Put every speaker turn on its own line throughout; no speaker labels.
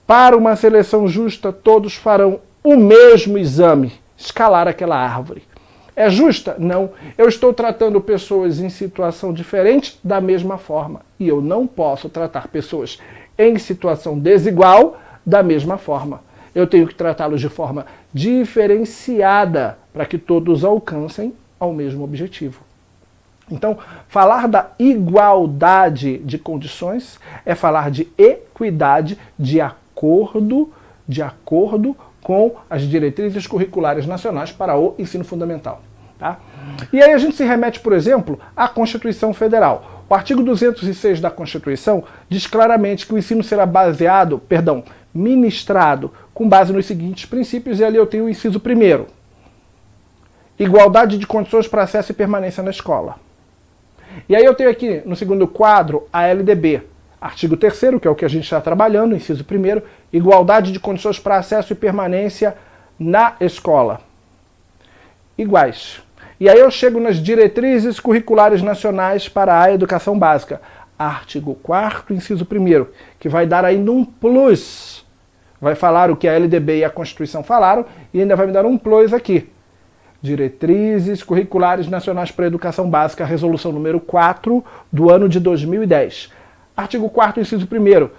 Para uma seleção justa, todos farão o mesmo exame, escalar aquela árvore. É justa? Não. Eu estou tratando pessoas em situação diferente da mesma forma. E eu não posso tratar pessoas em situação desigual da mesma forma. Eu tenho que tratá-los de forma diferenciada para que todos alcancem ao mesmo objetivo. Então, falar da igualdade de condições é falar de equidade de acordo com as diretrizes curriculares nacionais para o ensino fundamental. Tá? E aí a gente se remete, por exemplo, à Constituição Federal. O artigo 206 da Constituição diz claramente que o ensino será ministrado com base nos seguintes princípios, e ali eu tenho o inciso 1º. Igualdade de condições para acesso e permanência na escola. E aí eu tenho aqui, no segundo quadro, a LDB. Artigo 3º, que é o que a gente está trabalhando, inciso 1º, igualdade de condições para acesso e permanência na escola. Iguais. E aí eu chego nas diretrizes curriculares nacionais para a educação básica. Artigo 4º, inciso 1º, que vai dar ainda um plus. Vai falar o que a LDB e a Constituição falaram e ainda vai me dar um plus aqui. Diretrizes curriculares nacionais para a educação básica, resolução número 4 do ano de 2010. Artigo 4º, inciso 1º,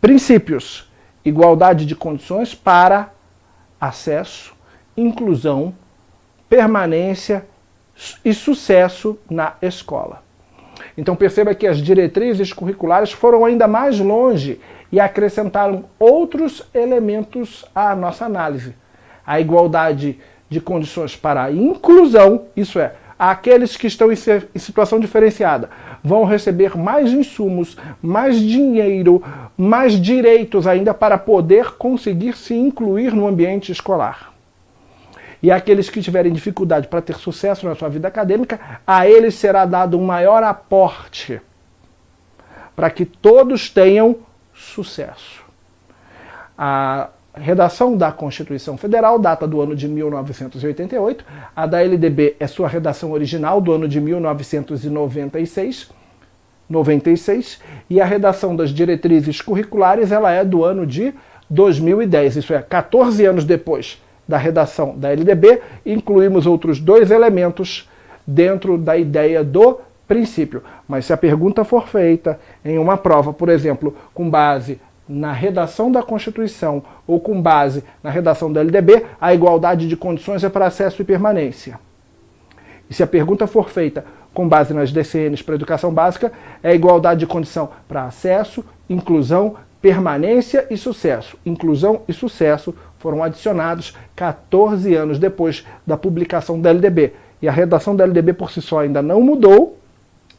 princípios, igualdade de condições para acesso, inclusão, permanência e sucesso na escola. Então perceba que as diretrizes curriculares foram ainda mais longe e acrescentaram outros elementos à nossa análise. A igualdade de condições para a inclusão, isso é, aqueles que estão em situação diferenciada vão receber mais insumos, mais dinheiro, mais direitos ainda para poder conseguir se incluir no ambiente escolar. E aqueles que tiverem dificuldade para ter sucesso na sua vida acadêmica, a eles será dado um maior aporte para que todos tenham sucesso. A redação da Constituição Federal data do ano de 1988, a da LDB é sua redação original do ano de 1996, e a redação das diretrizes curriculares ela é do ano de 2010, isso é, 14 anos depois da redação da LDB, incluímos outros 2 elementos dentro da ideia do princípio. Mas se a pergunta for feita em uma prova, por exemplo, com base na redação da Constituição ou com base na redação da LDB, a igualdade de condições é para acesso e permanência. E se a pergunta for feita com base nas DCNs para educação básica, é a igualdade de condição para acesso, inclusão, permanência e sucesso. Inclusão e sucesso foram adicionados 14 anos depois da publicação da LDB. E a redação da LDB por si só ainda não mudou,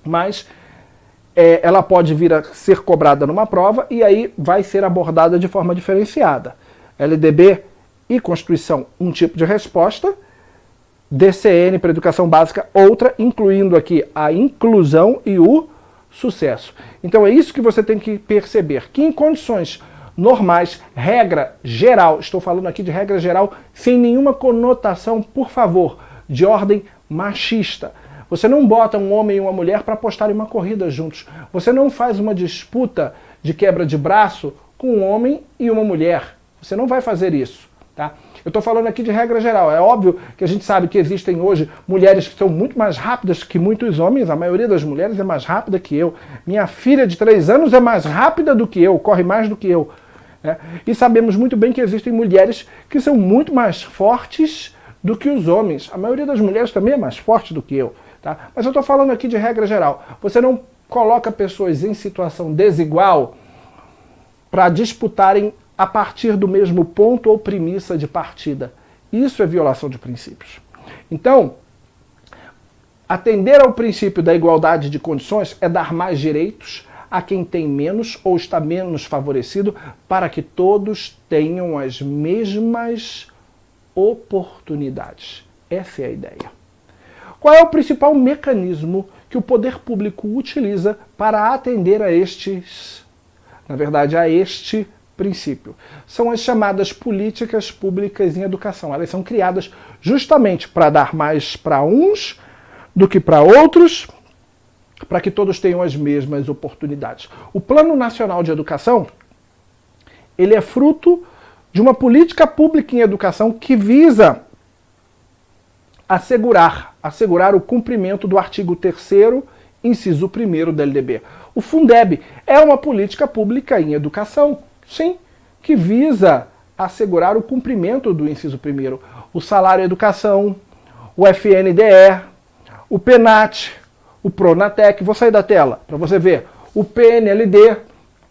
mas ela pode vir a ser cobrada numa prova e aí vai ser abordada de forma diferenciada. LDB e Constituição, um tipo de resposta, DCN para educação básica, outra, incluindo aqui a inclusão e o sucesso. Então é isso que você tem que perceber, que em condições normais, regra geral, estou falando aqui de regra geral, sem nenhuma conotação, por favor, de ordem machista. Você não bota um homem e uma mulher para apostarem uma corrida juntos. Você não faz uma disputa de quebra de braço com um homem e uma mulher. Você não vai fazer isso. Tá? Eu estou falando aqui de regra geral. É óbvio que a gente sabe que existem hoje mulheres que são muito mais rápidas que muitos homens. A maioria das mulheres é mais rápida que eu. Minha filha de 3 anos é mais rápida do que eu, corre mais do que eu. Né? E sabemos muito bem que existem mulheres que são muito mais fortes do que os homens. A maioria das mulheres também é mais forte do que eu. Tá? Mas eu estou falando aqui de regra geral. Você não coloca pessoas em situação desigual para disputarem a partir do mesmo ponto ou premissa de partida. Isso é violação de princípios. Então, atender ao princípio da igualdade de condições é dar mais direitos a quem tem menos ou está menos favorecido para que todos tenham as mesmas oportunidades. Essa é a ideia. Qual é o principal mecanismo que o poder público utiliza para atender a este princípio? São as chamadas políticas públicas em educação. Elas são criadas justamente para dar mais para uns do que para outros, para que todos tenham as mesmas oportunidades. O Plano Nacional de Educação, ele é fruto de uma política pública em educação que visa assegurar o cumprimento do artigo 3º, inciso 1º da LDB. O Fundeb é uma política pública em educação, sim, que visa assegurar o cumprimento do inciso 1º. O Salário Educação, o FNDE, o PENAT, o Pronatec, vou sair da tela para você ver, o PNLD,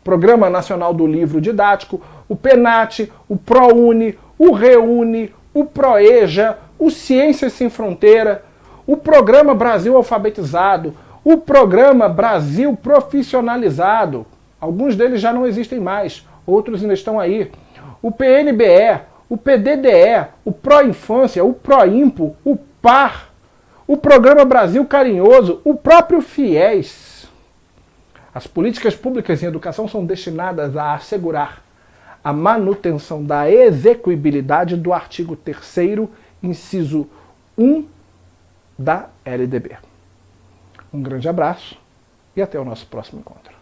Programa Nacional do Livro Didático, o PENAT, o ProUni, o REUNI, o ProEja, o Ciências Sem Fronteira, o Programa Brasil Alfabetizado, o Programa Brasil Profissionalizado, alguns deles já não existem mais, outros ainda estão aí, o PNBE, o PDDE, o Proinfância, o Proimpo, o PAR, o Programa Brasil Carinhoso, o próprio FIES. As políticas públicas em educação são destinadas a assegurar a manutenção da execuibilidade do artigo 3º, inciso 1 da LDB. Um grande abraço e até o nosso próximo encontro.